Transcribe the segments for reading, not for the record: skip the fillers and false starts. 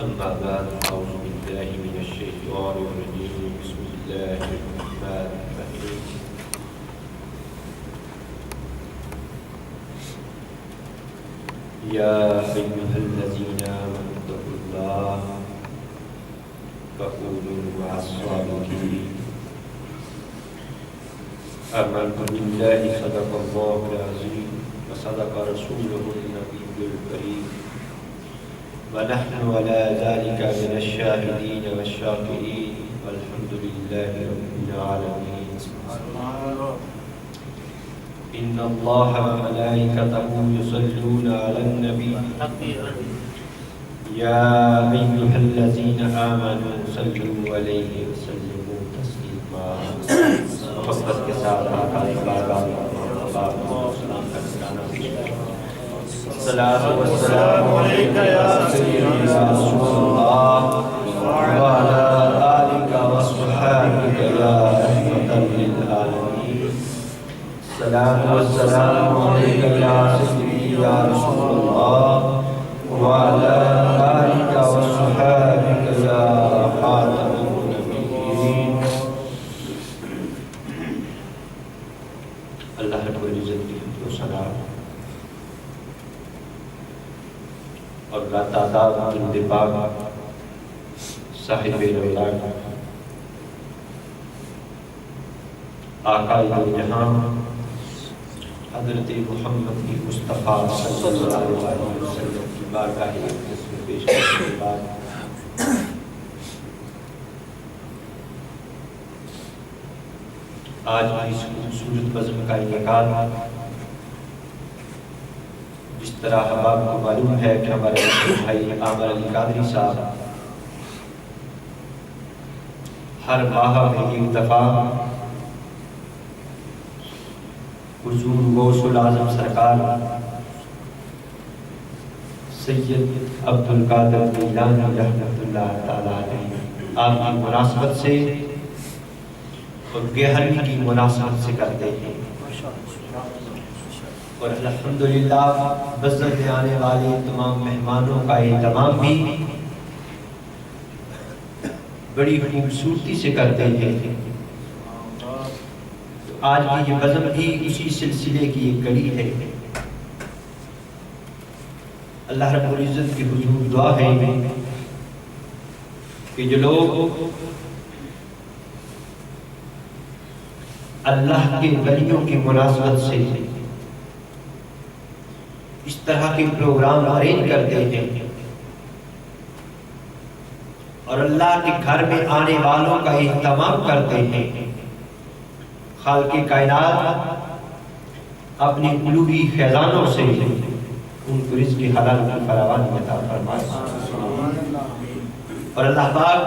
أما بعد أعوذ بالله من الشيطان الرجيم بسم الله الرحمن الرحيم يا أيها الذين آمنوا اتقوا الله وكونوا مع الصادقين آمنت بالله صدق الله العظيم وصدق رسوله النبي الكريم ونحن على ذلك من الشاهدين والشاكرين والحمد لله رب العالمين. إن الله وملائكته يصلون على النبي يا أيها الذين آمنوا صلوا عليه وسلموا تسليما. محبت کے ساتھ آقا کی بارگاہ میں سلام کرنا الصلاة والسلام عليك يا سيدي يا رسول الله وعلى آلك وصحبك يا رحمة للعالمين. الصلاة والسلام عليك يا سيدي يا رسول الله وعلى آلك وصحبك يا خاتم النبيين. اللہ رب العزت کی حمد و ثنا اور لاتعداد جند پاک صاحب رولاد آقا دو جہاں حضرت محمد کی مصطفیٰ صلی اللہ علیہ وسلم کی بارگاہ اقدس میں پیش کرنے کے بعد آج کی اس خوبصورت بزم کا انعقاد جس طرح احباب کو معلوم ہے کہ ہمارے بھائی عامر علی قادری صاحب ہر ماہ میں ایک دفعہ حضور غوث العظم سرکار سید عبد القادر جیلانی رحمۃ اللہ تعالیٰ علیہ آپ کی مناسبت سے اور گہری کی مناسبت سے کرتے ہیں اور الحمدللہ بزم میں آنے والے تمام مہمانوں کا اہتمام بھی بڑی خوبصورتی سے کرتے ہیں. آج بھی یہ بزم بھی اسی سلسلے کی ایک کڑی ہے. اللہ رب العزت کی حضور دعا ہے کہ جو لوگ اللہ کے ولیوں کی مناسبت سے اس طرح کے پروگرام ارینج کرتے ہیں اور اللہ کے گھر میں آنے والوں کا اہتمام کرتے ہیں، خالق کائنات اپنی الوہی خزانوں سے ان کو رزق حلال کی فراوانی عطا فرمائے اور اللہ پاک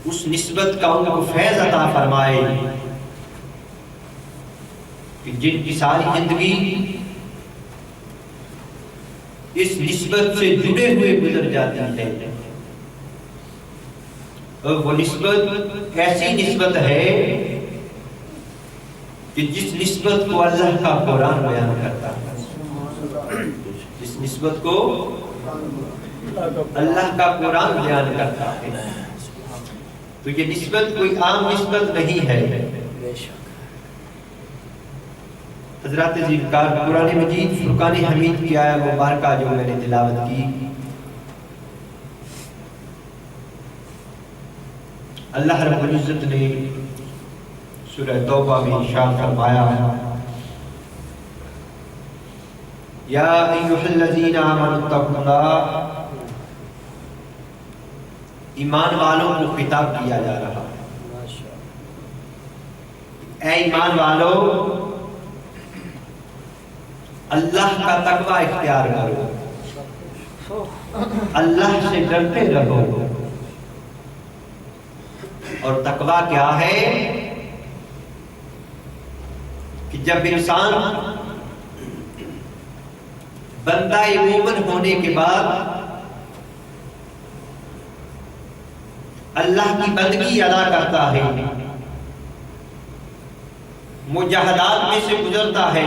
اس نسبت کا ان کو فیض عطا فرمائے کہ جن کی ساری زندگی اس نسبت سے جڑے ہوئے گزر جاتی ہے اور وہ نسبت ایسی نسبت ہے کہ جس نسبت کو اللہ کا قرآن بیان کرتا ہے، جس نسبت کو اللہ کا قرآن بیان کرتا ہے. تو یہ نسبت کوئی عام نسبت نہیں ہے. حضرات ذکر قرآن مجید فرقان حمید کی آیہ مبارکہ جو میں نے تلاوت کی، اللہ رب العزت نے سورہ توبہ میں ارشاد فرمایا یا ایھا الذین آمنوا اتقوا اللہ. ایمان والوں کو خطاب کیا جا رہا ہے، اے ایمان والو اللہ کا تقوی اختیار کرو، اللہ سے ڈرتے رہو. اور تقوی کیا ہے کہ جب انسان بندہ مومن ہونے کے بعد اللہ کی بندگی ادا کرتا ہے، مجاہدات میں سے گزرتا ہے،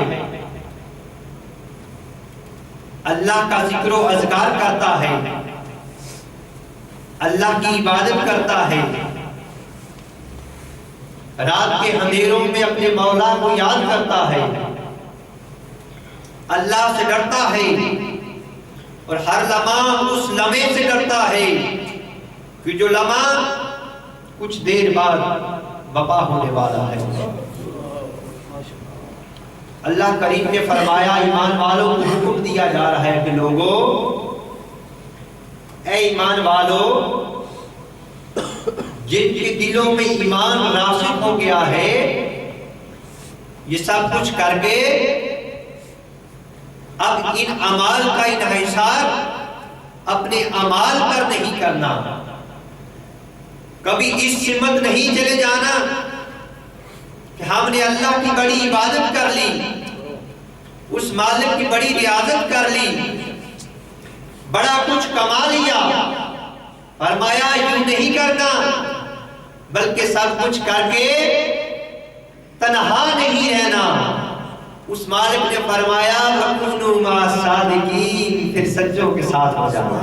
اللہ کا ذکر و اذکار کرتا ہے، اللہ کی عبادت کرتا ہے، رات کے اندھیروں میں اپنے مولا کو یاد کرتا ہے، اللہ سے ڈرتا ہے، اور ہر لمحہ اس لمحے سے ڈرتا ہے کہ جو لمحہ کچھ دیر بعد وبا ہونے والا ہے۔ اللہ کریم نے فرمایا ایمان والوں کو حکم دیا جا رہا ہے کہ لوگوں، اے ایمان والو، جن کے دلوں میں ایمان راسخ ہو گیا ہے، یہ سب کچھ کر کے اب ان اعمال کا انحصار اپنے اعمال پر نہیں کرنا، کبھی اس سمت نہیں چلے جانا کہ ہم نے اللہ کی بڑی عبادت کر لی، اس مالک کی بڑی ریاضت کر لی، بڑا کچھ کما لیا۔ فرمایا یوں نہیں کرنا، بلکہ سب کچھ کر کے تنہا نہیں رہنا۔ اس مالک نے فرمایا وَكُونُوا مَعَ الصَّادِقِينَ، پھر سچوں کے ساتھ ہو جانا،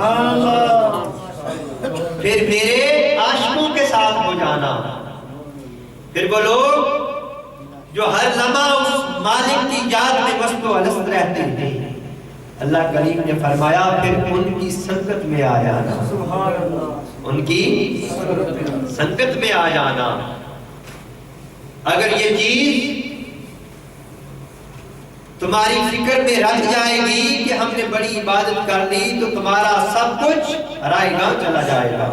پھر میرے عاشقوں کے ساتھ ہو جانا۔ پھر وہ لوگ جو ہر لمحہ اس مالک کی یاد میں مست و الست رہتے ہیں، اللہ کریم نے فرمایا پھر ان کی سنگت میں آ جانا، ان کی سنگت میں آ جانا۔ اگر یہ چیز تمہاری فکر میں رکھ جائے گی کہ ہم نے بڑی عبادت کر لی، تو تمہارا سب کچھ رائے گاں چلا جائے گا،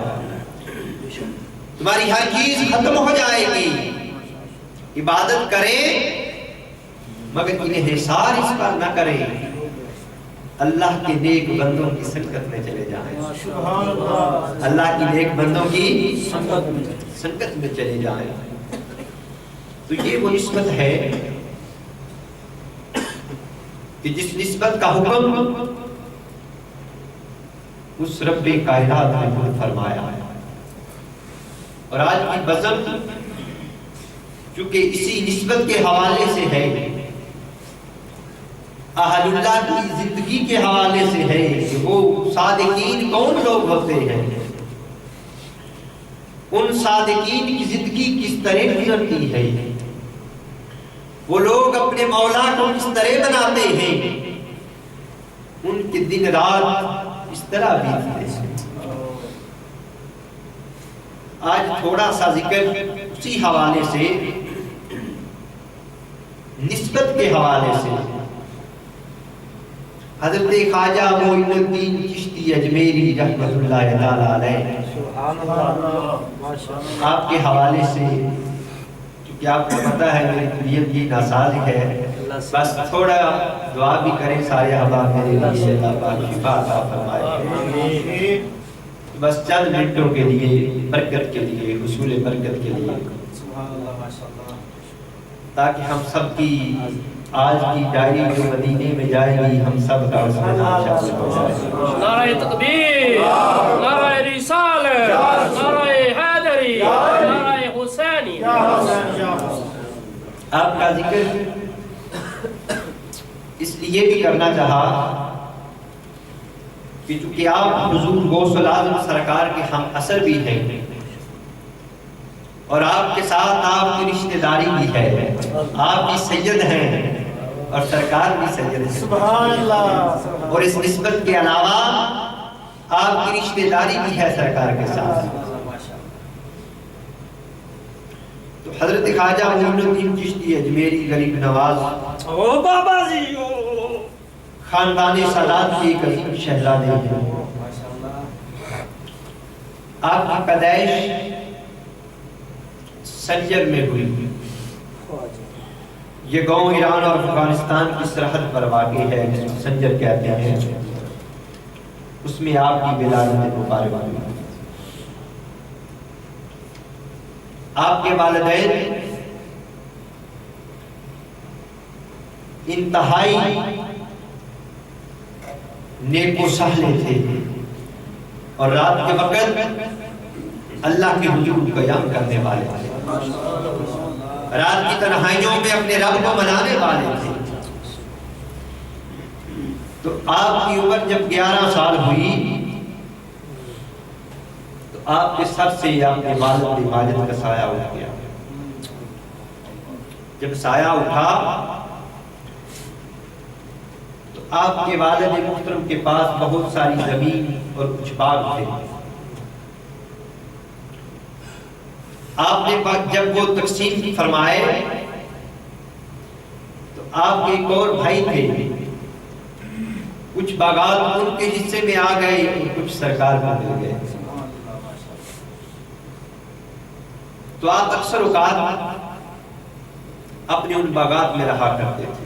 تمہاری ہر چیز ختم ہو جائے گی۔ عبادت کریں مگر انحصار اس پر نہ کریں، اللہ کے نیک بندوں کی سنگت میں چلے جائیں، اللہ کی نیک بندوں کی سنگت میں چلے جائیں۔ تو یہ وہ نسبت ہے کہ جس نسبت کا حکم اس رب کائنات نے خود فرمایا ہے۔ اور آج کی بزم چونکہ اسی نسبت کے حوالے سے ہے، اہل اللہ کی زندگی کے حوالے سے ہے کہ وہ صادقین کون لوگ ہوتے ہیں، ان صادقین کی زندگی کس طرح گزرتی ہے، وہ لوگ اپنے مولا کو کس طرح بناتے ہیں، ان کے دن رات اس طرح بیتتے ہیں۔ آج تھوڑا سا ذکر اسی حوالے سے، نسبت کے حوالے سے۔ حضرت خواجہ معین الدین چشتی اجمیری رحمۃ اللہ تعالی علیہ، آپ کے حوالے سے، کیونکہ آپ کو پتہ ہے میری طبیعت کی ناساز ہے، بس تھوڑا دعا بھی کریں سارے احباب میرے لیے، اللہ پاک شفا عطا فرمائے۔ بس چند منٹوں کے لیے، برکت کے لیے، حصول برکت کے لیے، تاکہ ہم سب کی آج کی ڈائری جو مدینے میں جائے گی، ہم سب کا اس میں نام شامل ہو جائے۔ نعرہ تکبیر، نعرہ رسالت، نعرہ حیدری، نعرہ حسینی۔ آپ کا ذکر اس لیے بھی کرنا چاہا کہ چونکہ آپ حضور غوث العظم سرکار کے ہم اثر بھی ہیں، اور آپ کے ساتھ آپ کی رشتہ داری بھی ہے، آپ بھی سید ہیں اور سرکار بھی سید ہے، سبحان اللہ۔ اور اس نسبت کے علاوہ آپ کی رشتہ داری بھی ہے سرکار کے ساتھ۔ تو حضرت خواجہ معین الدین چشتی اجمیری غریب نواز او بابا جی، خاندان سادات کے ایک عظیم شہزادے ہیں۔ آپ کی پیدائش سنجر میں ہوئی۔ یہ گاؤں ایران اور افغانستان کی سرحد پر واقع ہے، جس کو سنجر کہتے ہیں، اس میں آپ کی ولادت مبارک ہوئی۔ آپ کے والدین انتہائی نیک و سہلے تھے، اور رات کے وقت اللہ کے حضور قیام کرنے والے تھے، رات کی تنہائیوں میں اپنے رب کو منانے والے تھے۔ تو آپ کی عمر جب 11 سال ہوئی تو آپ کے سر سے آپ کے والد ماجد کا سایہ اٹھ گیا. جب سایہ اٹھا تو آپ کے والد محترم کے پاس بہت ساری زمین اور کچھ باغ تھے. آپ نے جب وہ تقسیم فرمائے تو آپ کے ایک اور بھائی تھے، کچھ باغات ان کے حصے میں آ گئے اور کچھ سرکار کو مل گئے. تو آپ اکثر اوقات اپنے ان باغات میں رہا کرتے تھے.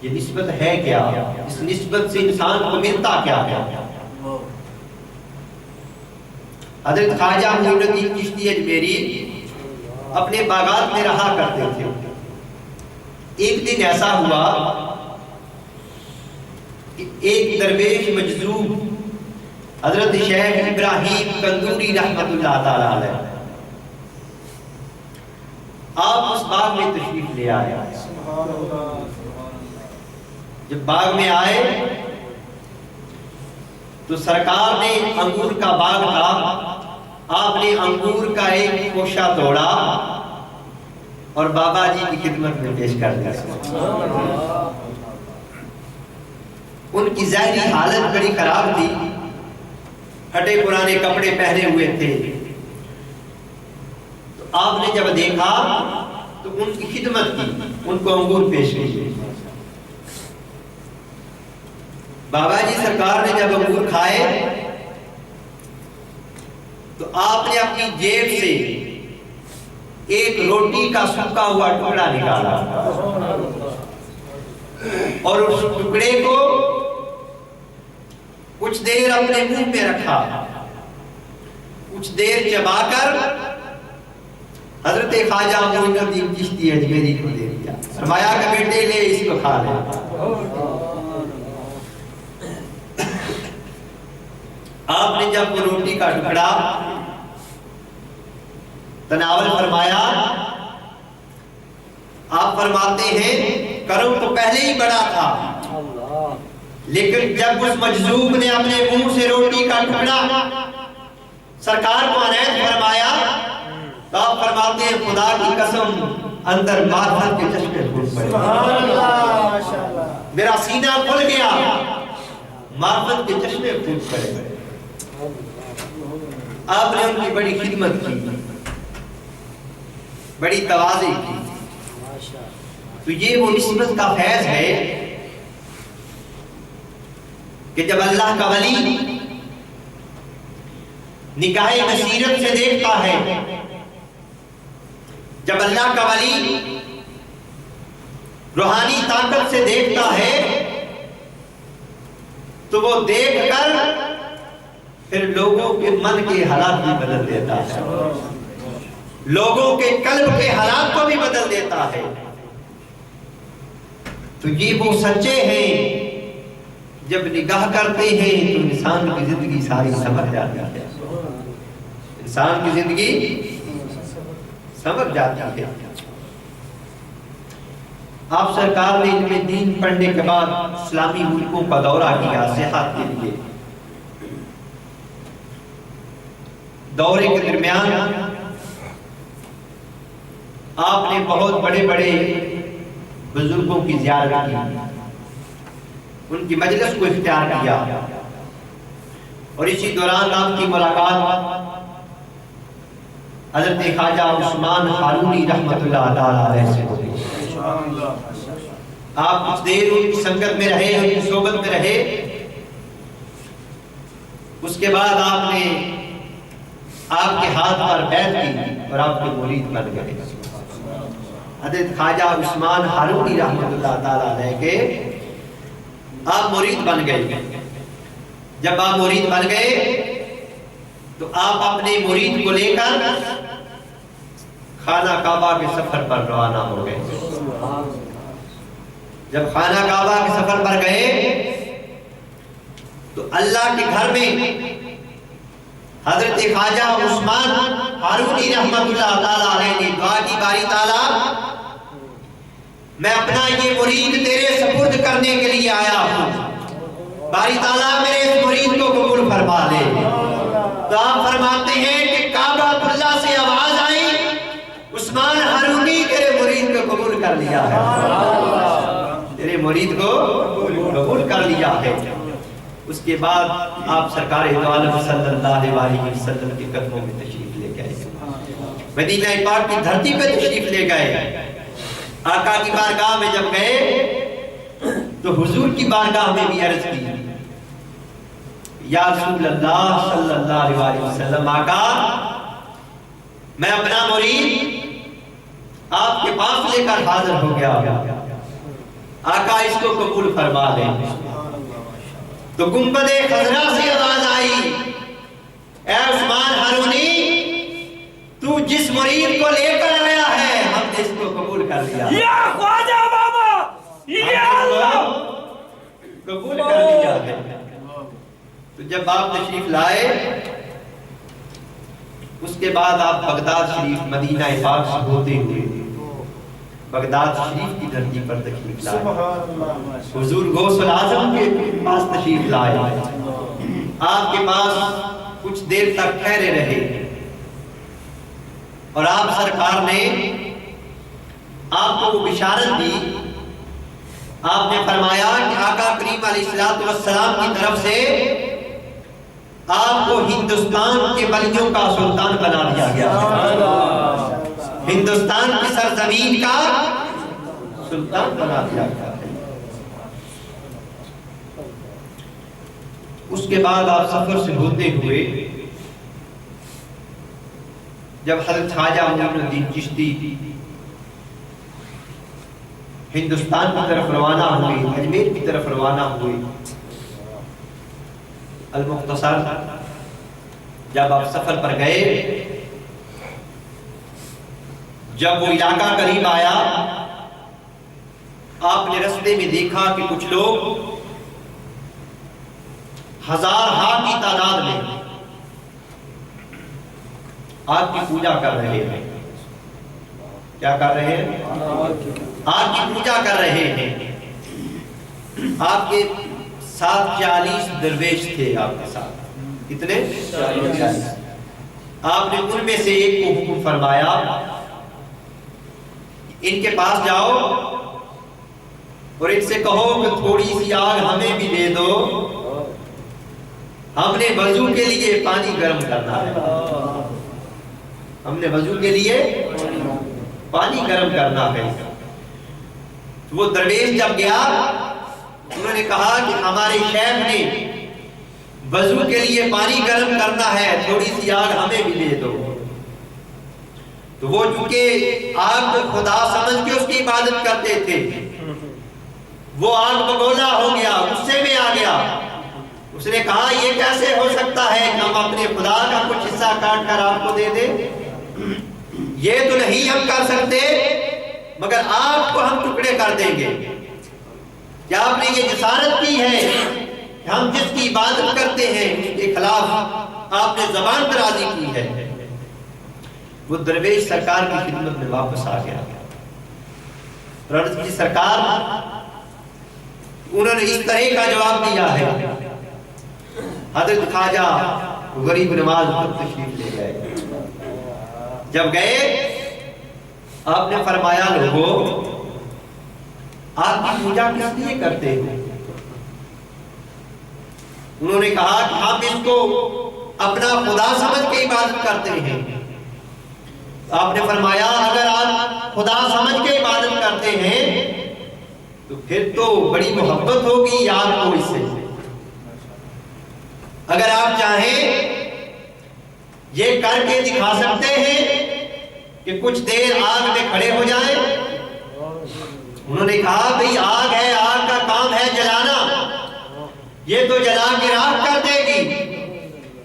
یہ نسبت ہے کیا؟ اس نسبت سے انسان کو ملتا کیا ہے؟ حضرت خواجہ معین الدین چشتی اجمیری اپنے باغات میں رہا کرتے تھے. ایک دن ایسا ہوا کہ ایک درویش مجذوب حضرت شیخ ابراہیم قندوری رحمت اللہ تعالی علیہ آپ اس باغ میں تشریف لے آئے. جب باغ میں آئے تو سرکار نے انگور کا باغ تھا، آپ نے انگور کا ایک خوشہ توڑا اور بابا جی کی خدمت میں پیش کر دیا. ان کی ظاہری حالت بڑی خراب تھی، پھٹے پرانے کپڑے پہنے ہوئے تھے. تو آپ نے جب دیکھا تو ان کی خدمت کی، ان کو انگور پیش کی. بابا جی سرکار نے جب انگور کھائے تو آپ نے اپنی جیب سے ایک روٹی کا سکا ہوا ٹکڑا نکالا اور اس ٹکڑے کو کچھ دیر اپنے منہ میں رکھا، کچھ دیر چبا کر حضرت خواجہ معین الدین چشتی اجمیری کو دے دیا. فرمایا کہ بیٹے لے اس کو کھا لے. آپ نے جب وہ روٹی کا ٹکڑا تناول فرمایا، آپ فرماتے ہیں کرم تو پہلے ہی بڑا تھا، لیکن جب اس مجذوب نے اپنے منہ سے روٹی کا ٹکڑا سرکار کو عنایت فرمایا تو آپ فرماتے ہیں خدا کی قسم اندر معرفت کے چشمے پھوٹ پڑے. میرا سینہ کھل گیا، معرفت کے چشمے پھوٹ پڑے. آپ نے ان کی بڑی خدمت کی، بڑی تواضع کی. تو یہ وہ نسبت کا فیض ہے کہ جب اللہ کا ولی نگاہ بصیرت سے دیکھتا ہے، جب اللہ کا ولی روحانی طاقت سے دیکھتا ہے تو وہ دیکھ کر پھر لوگوں کے من کے حالات بھی بدل دیتا ہے، لوگوں کے قلب کے حالات کو بھی بدل دیتا ہے. تو یہ وہ سچے ہیں جب نگاہ کرتے ہیں تو انسان کی زندگی ساری سمجھ جاتی ہے، انسان کی زندگی سمجھ جاتی ہے. آپ سرکار نے ان میں دین پڑھنے کے بعد اسلامی ملکوں کا دورہ کیا سیاحت کے لیے. دورے کے درمیان آپ نے بہت بڑے بڑے بزرگوں کی زیارت کی، ان کی مجلس کو اختیار کیا، اور اسی دوران آپ کی ملاقات حضرت خواجہ عثمان ہارونی رحمت اللہ تعالی علیہ سے ہوئی. آپ کچھ دیر ان کی سنگت میں رہے، ان کی صحبت میں رہے. اس کے بعد آپ نے آپ کے ہاتھ پر بیعت کی اور آپ کے مرید بن گئے. حضرت خواجہ عثمان ہارونی رحمت اللہ تعالی علیہ کے آپ مرید بن گئے. جب آپ مرید بن گئے تو آپ اپنے مرید کو لے کر خانہ کعبہ کے سفر پر روانہ ہو گئے. جب خانہ کعبہ کے سفر پر گئے تو اللہ کے گھر میں حضرت خواجہ عثمان ہارونی رحمت اللہ تعالی علیہ نے دعا کی، باری تعالیٰ میں اپنا یہ مرید تیرے سپرد کرنے کے لیے آیا ہوں، باری تعالیٰ میرے اس مرید کو قبول قبول فرما لے۔ تو آپ فرماتے ہیں کہ کعبہ اللہ سے آواز آئی، عثمان ہارونی تیرے مرید کو قبول کر لیا ہے، تیرے مرید کو قبول کر لیا ہے۔ اس کے بعد آپ سرکار دو عالم صلی اللہ علیہ وسلم کے قدموں میں تشریف لے گئے، مدینہ پاک کی دھرتی پہ تشریف لے گئے۔ آقا کی بارگاہ میں جب گئے تو حضور کی بارگاہ میں بھی عرض کی، یا رسول اللہ صلی اللہ علیہ وسلم، آقا میں اپنا مرید آپ کے پاس لے کر حاضر ہو گیا، آقا اس کو قبول فرما لیں۔ تو گنبد خضرا سے آواز آئی، اے عثمان ہارونی، تو جس مرید کو لے کر آیا ہے ہم نے اس کو قبول کر لیا، یا خواجہ بابا، یا اللہ، قبول کر لیا ہے۔ تو جب آپ تشریف لائے اس کے بعد آپ بغداد شریف مدینہ پاک سے ہوتے ہوئے بغداد شریف کی دھرتی پر تشریف لائے، حضور غوث الاعظم کے پاس تشریف لائے، آپ کے پاس کچھ دیر تک ٹھہرے رہے، اور آپ سرکار نے آپ کو وہ بشارت دی، آپ نے فرمایا کہ آقا کریم علیہ السلام کی طرف سے آپ کو ہندوستان کے ولیوں کا سلطان بنا دیا گیا، ہندوستان کی سرزمین کا سلطان بنا دیا گیا۔ اس کے بعد آپ سفر سے ہوتے ہوئے جب حضرت خواجہ معین الدین چشتی ہندوستان کی طرف روانہ ہوئے، اجمیر کی طرف روانہ ہوئے، المختصر جب آپ سفر پر گئے، جب وہ علاقہ قریب آیا، آپ نے رستے میں دیکھا کہ کچھ لوگ ہزار ہاتھ کی تعداد میں آگ کی پوجا کر رہے ہیں۔ کیا کر رہے ہیں؟ آگ کی پوجا کر رہے ہیں۔ آپ کے ساتھ 40 درویش تھے، آپ کے ساتھ کتنے؟ 40۔ آپ نے ان میں سے ایک کو حکم فرمایا، ان کے پاس جاؤ اور ان سے کہو کہ تھوڑی سی آگ ہمیں بھی دے دو، ہم نے وضو کے لیے پانی گرم کرنا ہے، ہم نے وضو کے لیے پانی گرم کرنا ہے۔ وہ درویش جب گیا، انہوں نے کہا کہ ہمارے شیخ نے وضو کے لیے پانی گرم کرنا ہے، تھوڑی سی آگ ہمیں بھی دے دو۔ تو وہ چونکہ آگ کو خدا سمجھ کے اس کی عبادت کرتے تھے، وہ آگ بگولا ہو گیا، غصے میں آ گیا۔ اس نے کہا یہ کیسے ہو سکتا ہے کہ ہم اپنے خدا کا کچھ حصہ کاٹ کر آپ کو دے دیں؟ یہ تو نہیں ہم کر سکتے، مگر آپ کو ہم ٹکڑے کر دیں گے۔ کیا آپ نے یہ جسارت کی ہے کہ ہم جس کی عبادت کرتے ہیں اس کے خلاف آپ نے زبان درازی کی ہے؟ وہ درویش سرکار کی خدمت میں واپس آ گیا، عرض کی سرکار انہوں نے اس طرح کا جواب دیا ہے۔ حضرت خواجہ غریب نواز تشریف لے گئے، جب گئے آپ نے فرمایا لوگوں آپ کی پوجا کس لیے کرتے ہیں؟ انہوں نے کہا کہ ہم اس کو اپنا خدا سمجھ کے عبادت کرتے ہیں۔ آپ نے فرمایا اگر آپ خدا سمجھ کے عبادت کرتے ہیں تو پھر تو بڑی محبت ہوگی آپ کو اس سے۔ اگر آپ چاہیں یہ کر کے دکھا سکتے ہیں کہ کچھ دیر آگ میں کھڑے ہو جائیں۔ انہوں نے کہا بھئی آگ ہے، آگ کا کام ہے جلانا، یہ تو جلا کے راکھ کر دے گی،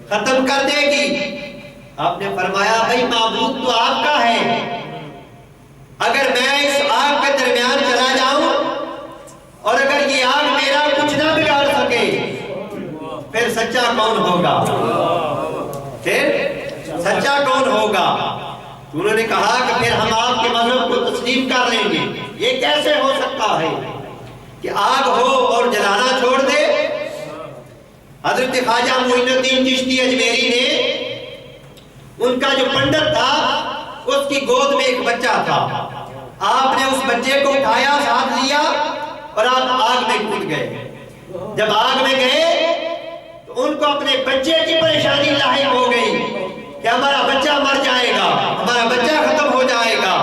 ختم کر دے گی۔ آپ نے فرمایا بھئی معبود تو آپ کا ہے، اگر میں اس آگ کے درمیان چلا جاؤں اور اگر یہ آگ میرا کچھ نہ بگاڑ سکے پھر سچا کون ہوگا؟ پھر سچا کون ہوگا؟ تو انہوں نے کہا کہ پھر ہم آپ کے مذہب کو تسلیم کر لیں گے۔ یہ کیسے ہو سکتا ہے کہ آگ ہو اور جلانا چھوڑ دے؟ حضرت خواجہ معین الدین چشتی اجمیری نے، ان کا جو پنڈت تھا اس کی گود میں ایک بچہ تھا، آپ نے اس بچے کو اٹھایا، ساتھ لیا اور آپ آگ میں کود گئے۔ جب آگ میں گئے تو ان کو اپنے بچے کی پریشانی لاحق ہو گئی کہ ہمارا بچہ مر جائے گا، ہمارا بچہ ختم ہو جائے گا۔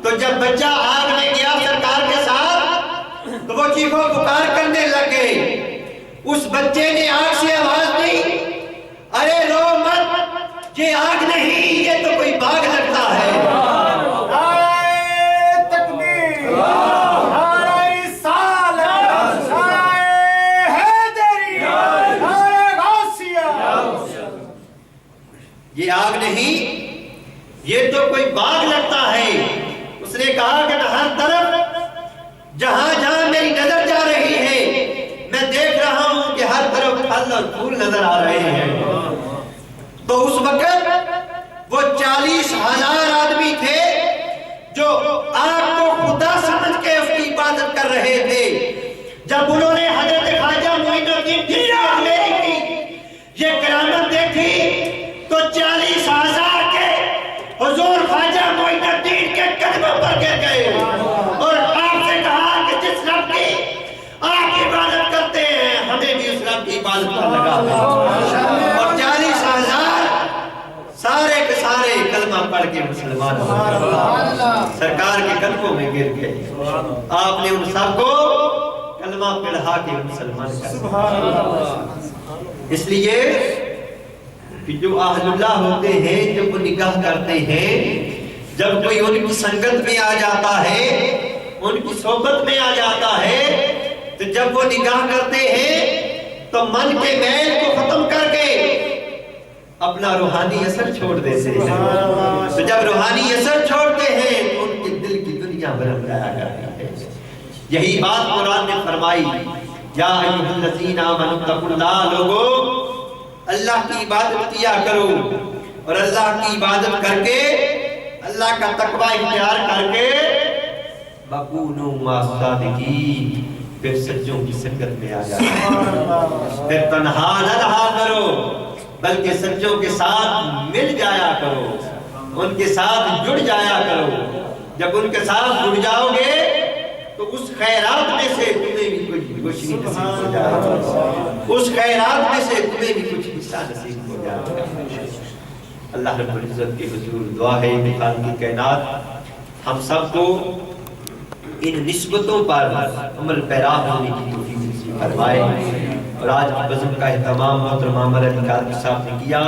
تو جب بچہ آگ میں گیا سرکار کے ساتھ تو وہ چیخو پکار کرنے لگ گئے۔ اس بچے نے آگ سے آواز دی، ارے رو مت، یہ آگ نہیں، یہ تو کوئی باغ لگتا ہے۔ یہ آگ نہیں، یہ تو کوئی باغ لگتا ہے۔ اس نے کہا کہ ہر طرف جہاں جہاں میری نظر جا رہی ہے میں دیکھ رہا ہوں کہ ہر طرف پھل اور پھول نظر آ رہے ہیں۔ تو اس وقت وہ 40,000 آدمی تھے جو آگ کو خدا سمجھ کے اس کی عبادت کر رہے تھے۔ جب انہوں نے حضرت خواجہ معین الدین چشتی اجمیری کی یہ کرامت دیکھی تو 40,000 کے حضور خواجہ معین الدین کے قدموں پر گر گئے اور آپ سے کہا کہ جس رب کی آپ عبادت کرتے ہیں ہمیں بھی اس رب کی عبادت پر لگا دیں۔ اور 40,000 سارے کے سارے کلمہ پڑھ کے مسلمان ہو گئے، سرکار کے قدموں میں گر گئے۔ آپ نے ان سب کو کلمہ پڑھا کے مسلمان کر دیا۔ اس لیے کہ جو اہل اللہ ہوتے ہیں جب وہ نکاح کرتے ہیں، جب کوئی ان کی سنگت میں آ جاتا ہے، ان کی صحبت میں آ جاتا ہے، تو جب وہ نکاح کرتے ہیں تو من کے میل کو ختم کر کے اپنا روحانی اثر چھوڑ دیتے ہیں۔ تو جب روحانی اثر چھوڑتے ہیں تو ان کے دل کی دنیا برم جایا کرتی ہے۔ یہی بات قرآن نے فرمائی، یا ایھا الذین آمنوا اتقوا اللہ، لوگو اللہ کی عبادت کیا کرو، اور اللہ کی عبادت کر کے اللہ کا تقوی اختیار کر کے وَکُونُوا مَعَ الصَّادِقِینَ، پھر سچوں کی سنگت میں آ جاؤ، پھر تنہا نہ رہا کرو بلکہ سچوں کے ساتھ مل جایا کرو، ان کے ساتھ جڑ جایا کرو۔ جب ان کے ساتھ جڑ جاؤ گے تو اس خیرات میں سے تمہیں بھی کچھ روشنی نصیب ہو جائے گا، اس خیرات میں سے تمہیں بھی کچھ حصہ نصیب ہو جائے گا۔ اللہ رب العزت کے حضور دعا ہے کہ خالق کائنات ہم سب کو ان نسبتوں پر عمل پیرا ہونے کی توفیق نصیب فرمائے۔ اور آج کی بزم کا اہتمام محترم عامر علی قادری صاحب نے کیا۔